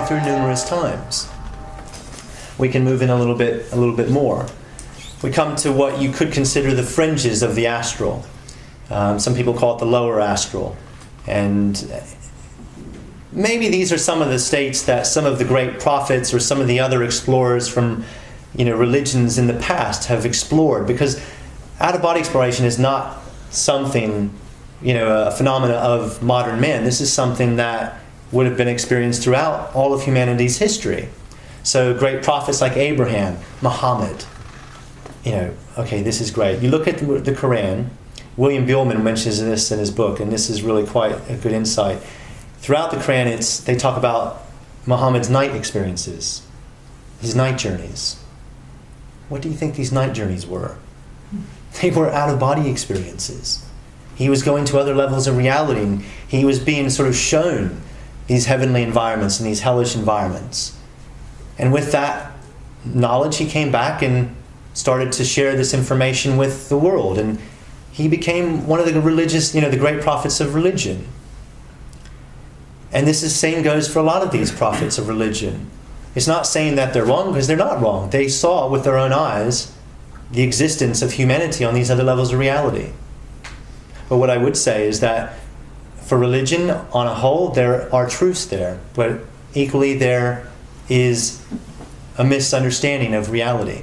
through numerous times. We can move in a little bit more. We come to what you could consider the fringes of the astral. Some people call it the lower astral. And maybe these are some of the states that some of the great prophets or some of the other explorers from religions in the past have explored, because out-of-body exploration is not something, a phenomena of modern man. This is something that would have been experienced throughout all of humanity's history. So great prophets like Abraham, Muhammad, okay, this is great. You look at the Quran. William Buellman mentions this in his book, and this is really quite a good insight. Throughout the Quran, they talk about Muhammad's night experiences, his night journeys. What do you think these night journeys were? They were out-of-body experiences. He was going to other levels of reality, and he was being sort of shown these heavenly environments and these hellish environments. And with that knowledge, he came back and started to share this information with the world. And he became one of the religious, the great prophets of religion. And this is same goes for a lot of these prophets of religion. It's not saying that they're wrong, because they're not wrong. They saw with their own eyes the existence of humanity on these other levels of reality. But what I would say is that for religion on a whole, there are truths there, but equally there is a misunderstanding of reality.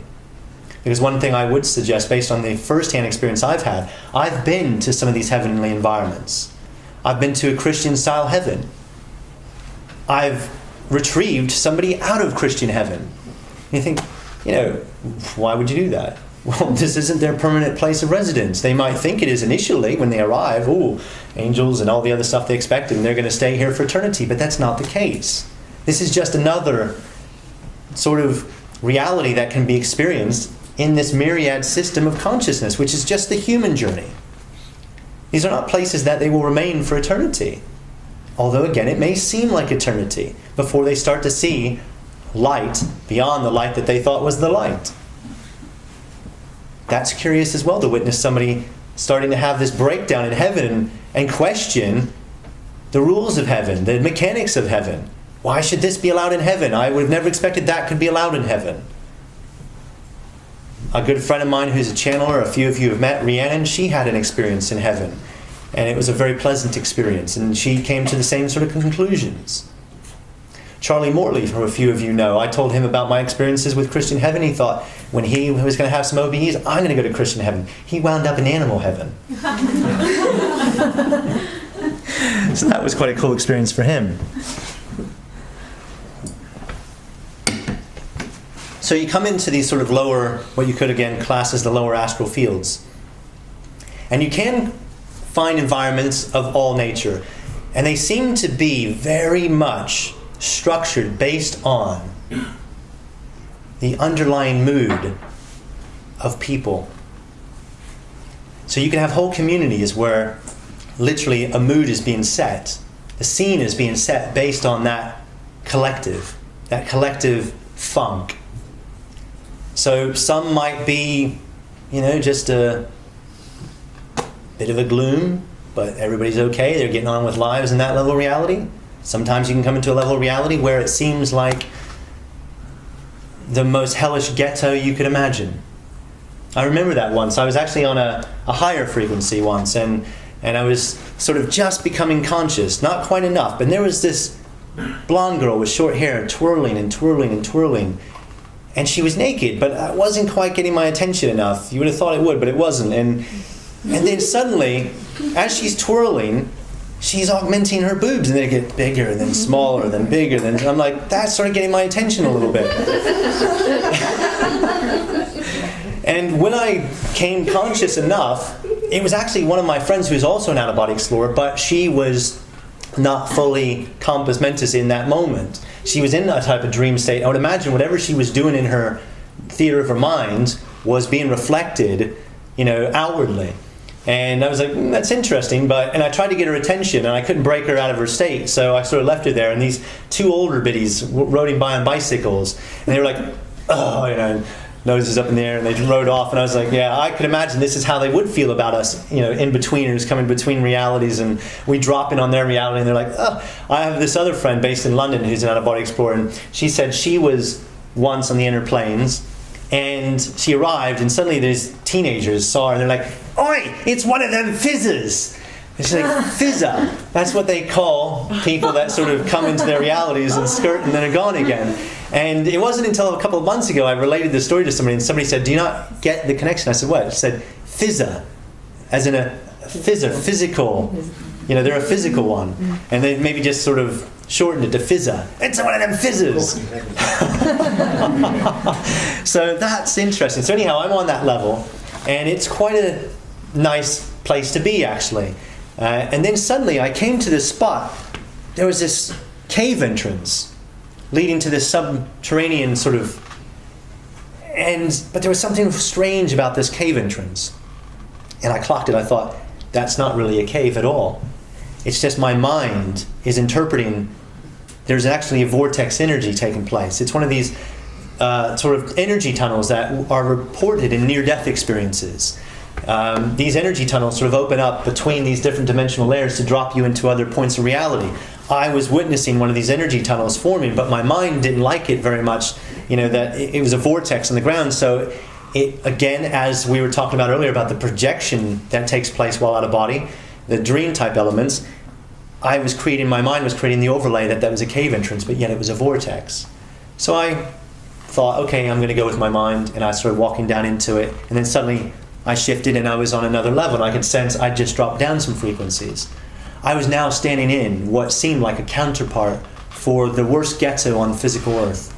Because one thing I would suggest, based on the first-hand experience I've had, I've been to some of these heavenly environments. I've been to a Christian-style heaven. I've retrieved somebody out of Christian heaven. You think, why would you do that? Well, this isn't their permanent place of residence. They might think it is initially when they arrive. Oh, angels and all the other stuff they expect, and they're going to stay here for eternity. But that's not the case. This is just another sort of reality that can be experienced in this myriad system of consciousness, which is just the human journey. These are not places that they will remain for eternity. Although, again, it may seem like eternity before they start to see light beyond the light that they thought was the light. That's curious as well, to witness somebody starting to have this breakdown in heaven and question the rules of heaven, the mechanics of heaven. Why should this be allowed in heaven? I would have never expected that could be allowed in heaven. A good friend of mine who's a channeler, a few of you have met, Rhiannon, she had an experience in heaven. And it was a very pleasant experience. And she came to the same sort of conclusions. Charlie Morley, who a few of you know, I told him about my experiences with Christian heaven. He thought when he was going to have some OBEs, I'm going to go to Christian heaven. He wound up in animal heaven. So that was quite a cool experience for him. So you come into these sort of lower, what you could again class as the lower astral fields. And you can find environments of all nature. And they seem to be very much structured based on the underlying mood of people. So you can have whole communities where literally a mood is being set. The scene is being set based on that collective funk. So some might be, just a bit of a gloom, but everybody's okay. They're getting on with lives in that level of reality. Sometimes you can come into a level of reality where it seems like the most hellish ghetto you could imagine. I remember that once. I was actually on a higher frequency once, and I was sort of just becoming conscious. Not quite enough, but there was this blonde girl with short hair twirling and twirling and twirling. And she was naked, but I wasn't quite getting my attention enough. You would have thought it would, but it wasn't. And then suddenly, as she's twirling, she's augmenting her boobs, and they get bigger, and then smaller, then bigger. Then I'm like, that started getting my attention a little bit. And when I came conscious enough, it was actually one of my friends who's also an out-of-body explorer, but she was not fully compos mentis in that moment. She was in a type of dream state. I would imagine whatever she was doing in her theater of her mind was being reflected, outwardly. And I was like, that's interesting, and I tried to get her attention, and I couldn't break her out of her state, so I sort of left her there, and these two older biddies rode by on bicycles, and they were like, oh, noses up in the air, and they rode off. And I was like, yeah, I could imagine this is how they would feel about us, in-betweeners coming between realities, and we drop in on their reality, and they're like, oh. I have this other friend based in London who's an out-of-body explorer, and she said she was once on the inner planes, and she arrived, and suddenly these teenagers saw her, and they're like, oi, it's one of them fizzers. And she's like, fizzer. That's what they call people that sort of come into their realities and skirt and then are gone again. And it wasn't until a couple of months ago I related this story to somebody, and somebody said, do you not get the connection? I said, what? She said, fizzer, as in a fizzer, physical. They're a physical one. And they maybe just sort of shortened it to fizzer. It's one of them fizzers. So that's interesting. So anyhow, I'm on that level, and it's quite a nice place to be, actually. And then suddenly I came to this spot. There was this cave entrance leading to this subterranean sort of... But there was something strange about this cave entrance. And I clocked it. I thought, that's not really a cave at all. It's just my mind is interpreting there's actually a vortex energy taking place. It's one of these sort of energy tunnels that are reported in near-death experiences. These energy tunnels sort of open up between these different dimensional layers to drop you into other points of reality. I was witnessing one of these energy tunnels forming, but my mind didn't like it very much, that it was a vortex on the ground. So it, again, as we were talking about earlier about the projection that takes place while out of body, the dream type elements, my mind was creating the overlay that was a cave entrance, but yet it was a vortex. So I thought, okay, I'm going to go with my mind, and I started walking down into it, and then suddenly I shifted and I was on another level, and I could sense I'd just dropped down some frequencies. I was now standing in what seemed like a counterpart for the worst ghetto on physical Earth.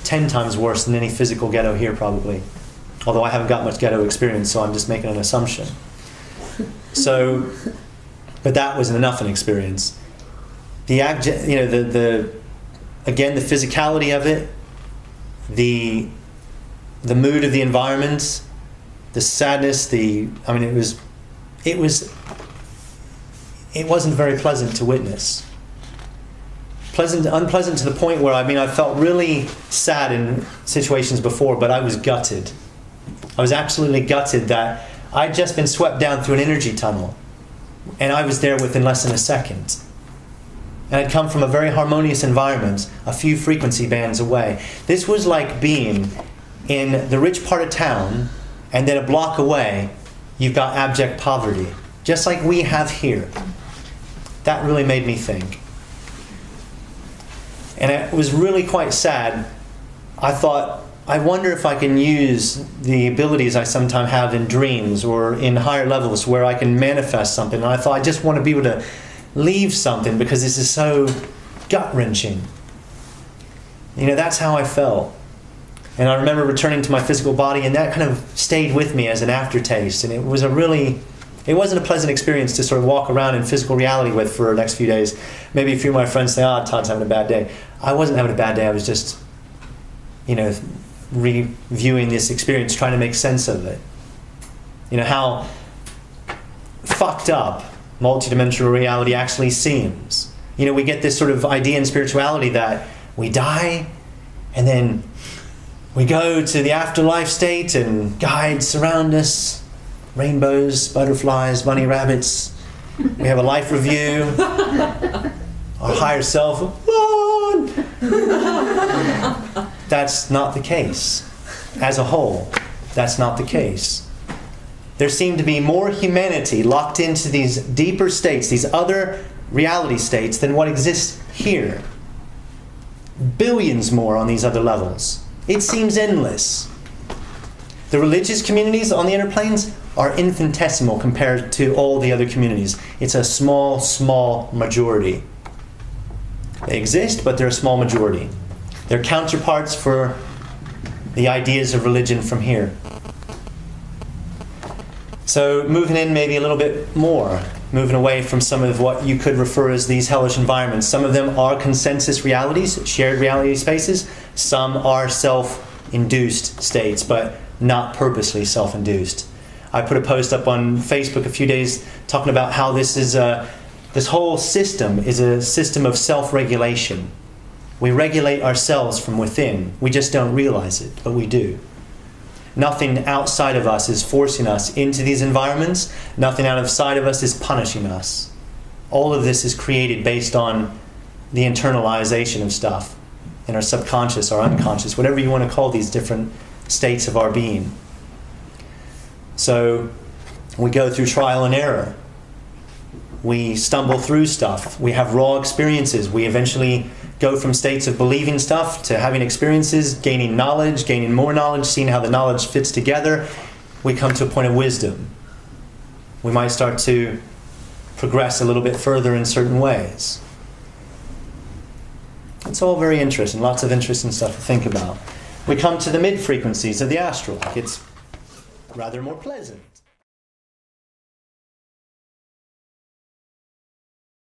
10 times worse than any physical ghetto here, probably. Although I haven't got much ghetto experience, so I'm just making an assumption. But that wasn't enough an experience. Again, the physicality of it, the mood of the environment, the sadness, it wasn't very pleasant to witness. Unpleasant to the point where, I felt really sad in situations before, but I was gutted. I was absolutely gutted that I'd just been swept down through an energy tunnel, and I was there within less than a second. And I'd come from a very harmonious environment, a few frequency bands away. This was like being in the rich part of town, and then a block away, you've got abject poverty, just like we have here. That really made me think. And it was really quite sad. I thought, I wonder if I can use the abilities I sometimes have in dreams or in higher levels where I can manifest something. And I thought, I just want to be able to leave something because this is so gut-wrenching. That's how I felt. And I remember returning to my physical body, and that kind of stayed with me as an aftertaste. And it wasn't a pleasant experience to sort of walk around in physical reality with for the next few days. Maybe a few of my friends say, Todd's having a bad day. I wasn't having a bad day. I was just, reviewing this experience, trying to make sense of it. How fucked up multidimensional reality actually seems. We get this sort of idea in spirituality that we die, and then we go to the afterlife state, and guides surround us, rainbows, butterflies, bunny rabbits. We have a life review. Our higher self, Lord! That's not the case. As a whole, that's not the case. There seemed to be more humanity locked into these deeper states, these other reality states, than what exists here. Billions more on these other levels. It seems endless. The religious communities on the inner planes are infinitesimal compared to all the other communities. It's a small, small majority. They exist, but they're a small majority. They're counterparts for the ideas of religion from here. So moving in maybe a little bit more, moving away from some of what you could refer as these hellish environments. Some of them are consensus realities, shared reality spaces. Some are self-induced states, but not purposely self-induced. I put a post up on Facebook a few days talking about how this whole system is a system of self-regulation. We regulate ourselves from within. We just don't realize it, but we do. Nothing outside of us is forcing us into these environments. Nothing outside of us is punishing us. All of this is created based on the internalization of stuff in our subconscious, our unconscious, whatever you want to call these different states of our being. So we go through trial and error. We stumble through stuff. We have raw experiences. We eventually go from states of believing stuff to having experiences, gaining knowledge, gaining more knowledge, seeing how the knowledge fits together. We come to a point of wisdom. We might start to progress a little bit further in certain ways. It's all very interesting, lots of interesting stuff to think about. We come to the mid-frequencies of the astral. It's rather more pleasant.